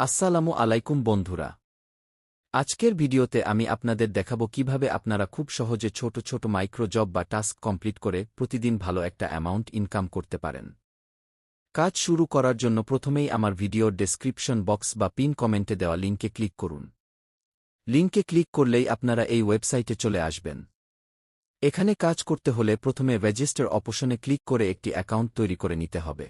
আসসালামু আলাইকুম বন্ধুরা। আজকের ভিডিওতে আমি আপনাদের দেখাবো কিভাবে আপনারা খুব সহজে ছোট ছোট মাইক্রো জব বা টাস্ক কমপ্লিট করে প্রতিদিন ভালো একটা অ্যামাউন্ট ইনকাম করতে পারেন। কাজ শুরু করার জন্য প্রথমেই আমার ভিডিওর ডেসক্রিপশন বক্স বা পিন কমেন্টে দেওয়া লিঙ্কে ক্লিক করুন। লিঙ্কে ক্লিক করলেই আপনারা এই ওয়েবসাইটে চলে আসবেন। এখানে কাজ করতে হলে প্রথমে রেজিস্টার অপশনে ক্লিক করে একটি অ্যাকাউন্ট তৈরি করে নিতে হবে।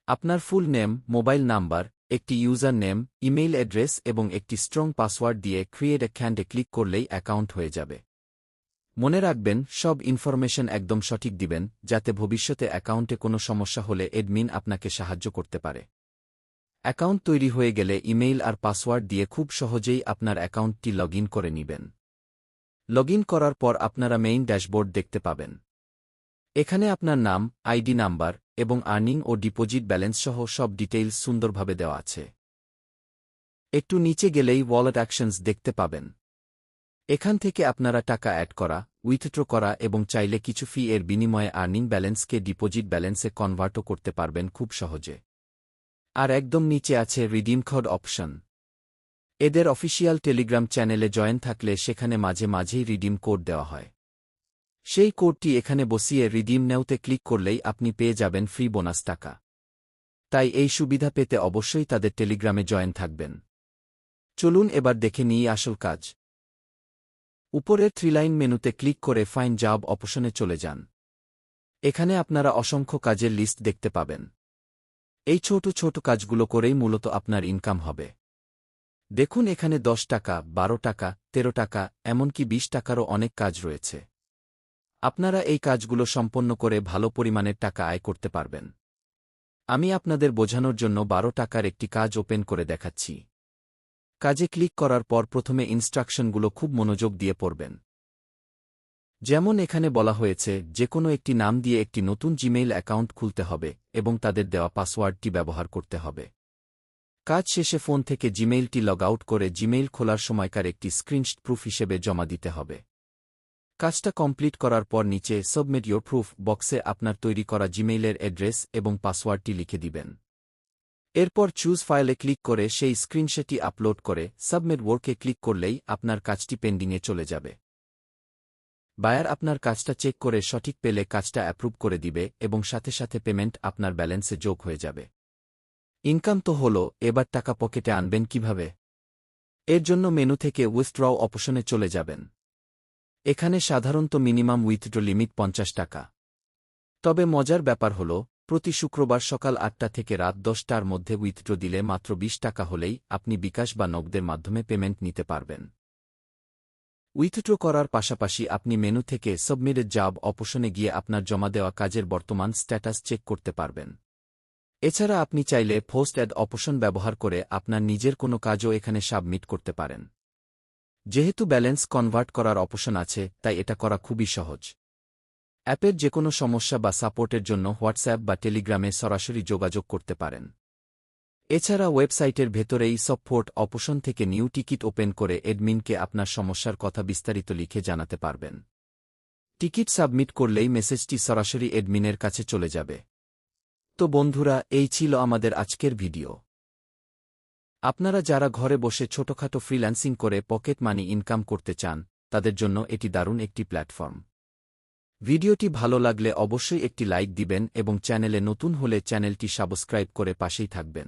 আপনার ফুল নেম, মোবাইল নাম্বার, একটি ইউজার নেম, ইমেইল অ্যাড্রেস এবং একটি স্ট্রং পাসওয়ার্ড দিয়ে ক্রিয়েট অ্যাকাউন্টে ক্লিক করলেই অ্যাকাউন্ট হয়ে যাবে। মনে রাখবেন, সব ইনফরমেশন একদম সঠিক দিবেন, যাতে ভবিষ্যতে অ্যাকাউন্টে কোনো সমস্যা হলে অ্যাডমিন আপনাকে সাহায্য করতে পারে। অ্যাকাউন্ট তৈরি হয়ে গেলে ইমেইল আর পাসওয়ার্ড দিয়ে খুব সহজেই আপনার অ্যাকাউন্টটি লগ ইন করে নেবেন। লগ ইন করার পর আপনারা মেইন ড্যাশবোর্ড দেখতে পাবেন। এখানে আপনার নাম, আইডি নাম্বার এবং আর্নিং ও ডিপোজিট ব্যালেন্স সহ সব ডিটেইলস সুন্দরভাবে দেওয়া আছে। একটু নিচে গেলেই ওয়ালেট অ্যাকশনস দেখতে পাবেন। এখান থেকে আপনারা টাকা অ্যাড করা, উইথড্র করা এবং চাইলে কিছু ফি এর বিনিময়ে আর্নিং ব্যালেন্সকে ডিপোজিট ব্যালেন্সে কনভার্টও করতে পারবেন খুব সহজে। আর একদম নিচে আছে রিডিম কোড অপশন। এদের অফিসিয়াল টেলিগ্রাম চ্যানেলে জয়েন থাকলে সেখানে মাঝে মাঝেই রিডিম কোড দেওয়া হয়। সেই কোডটি এখানে বসিয়ে রিডিম নেওতে ক্লিক করলেই আপনি পেয়ে যাবেন ফ্রি বোনাস টাকা। তাই এই সুবিধা পেতে অবশ্যই তাদের টেলিগ্রামে জয়েন থাকবেন। চলুন এবার দেখে নিই আসল কাজ। উপরের থ্রিলাইন মেনুতে ক্লিক করে ফাইন জব অপশনে চলে যান। এখানে আপনারা অসংখ্য কাজের লিস্ট দেখতে পাবেন। এই ছোট ছোট কাজগুলো করেই মূলত আপনার ইনকাম হবে। দেখুন, এখানে 10 টাকা, 12 টাকা, 13 টাকা, এমনকি 20 টাকারও অনেক কাজ রয়েছে। আপনারা এই কাজগুলো সম্পন্ন করে ভালো পরিমাণের টাকা আয় করতে পারবেন। আমি আপনাদের বোঝানোর জন্য 12 টাকার একটি কাজ ওপেন করে দেখাচ্ছি। কাজে ক্লিক করার পর প্রথমে ইনস্ট্রাকশনগুলো খুব মনোযোগ দিয়ে পড়বেন। যেমন এখানে বলা হয়েছে, যেকোনো একটি নাম দিয়ে একটি নতুন জিমেইল অ্যাকাউন্ট খুলতে হবে এবং তাদের দেওয়া পাসওয়ার্ডটি ব্যবহার করতে হবে। কাজ শেষে ফোন থেকে জিমেইলটি লগ আউট করে জিমেইল খোলার সময়কার একটি স্ক্রিনশট প্রুফ হিসেবে জমা দিতে হবে। কাজটা কমপ্লিট করার পর নিচে সাবমিট ইয়োর প্রুফ বক্সে আপনার তৈরি করা জিমেইলের অ্যাড্রেস এবং পাসওয়ার্ডটি লিখে দিবেন। এরপর চুজ ফাইলে ক্লিক করে সেই স্ক্রিনশটটি আপলোড করে সাবমিট ওয়ার্কে ক্লিক করলেই আপনার কাজটি পেন্ডিংয়ে চলে যাবে। বায়ার আপনার কাজটা চেক করে সঠিক পেলে কাজটা অ্যাপ্রুভ করে দিবে এবং সাথে সাথে পেমেন্ট আপনার ব্যালেন্সে যোগ হয়ে যাবে। ইনকাম তো হলো, এবার টাকা পকেটে আনবেন কিভাবে? এর জন্য মেনু থেকে উইথড্র অপশনে চলে যাবেন। এখানে সাধারণত মিনিমাম উইথড্র লিমিট 50 টাকা। তবে মজার ব্যাপার হল, প্রতি শুক্রবার সকাল 8টা থেকে রাত 10টার মধ্যে উইথড্র দিলে মাত্র 20 টাকা হলেই আপনি বিকাশ বা নগদের মাধ্যমে পেমেন্ট নিতে পারবেন। উইথড্র করার পাশাপাশি আপনি মেনু থেকে সাবমিটেড জব অপশনে গিয়ে আপনার জমা দেওয়া কাজের বর্তমান স্ট্যাটাস চেক করতে পারবেন। এছাড়া আপনি চাইলে পোস্ট অ্যাড অপশন ব্যবহার করে আপনার নিজের কোনো কাজও এখানে সাবমিট করতে পারেন। যেহেতু ব্যালেন্স কনভার্ট করার অপশন আছে, তাই এটা করা খুবই সহজ। অ্যাপের যেকোনো সমস্যা বা সাপোর্টের জন্য হোয়াটসঅ্যাপ বা টেলিগ্রামে সরাসরি যোগাযোগ করতে পারেন। এছাড়া ওয়েবসাইটের ভেতরেই সাপোর্ট অপশন থেকে নিউ টিকিট ওপেন করে অ্যাডমিনকে আপনার সমস্যার কথা বিস্তারিত লিখে জানাতে পারবেন। টিকিট সাবমিট করলেই মেসেজটি সরাসরি অ্যাডমিনের কাছে চলে যাবে। তো বন্ধুরা, এই ছিল আমাদের আজকের ভিডিও। আপনারা যারা ঘরে বসে ছোটখাটো ফ্রিল্যান্সিং করে পকেট মানি ইনকাম করতে চান, তাদের জন্য এটি দারুণ একটি প্ল্যাটফর্ম। ভিডিওটি ভালো লাগলে অবশ্যই একটি লাইক দিবেন এবং চ্যানেলে নতুন হলে চ্যানেলটি সাবস্ক্রাইব করে পাশেই থাকবেন।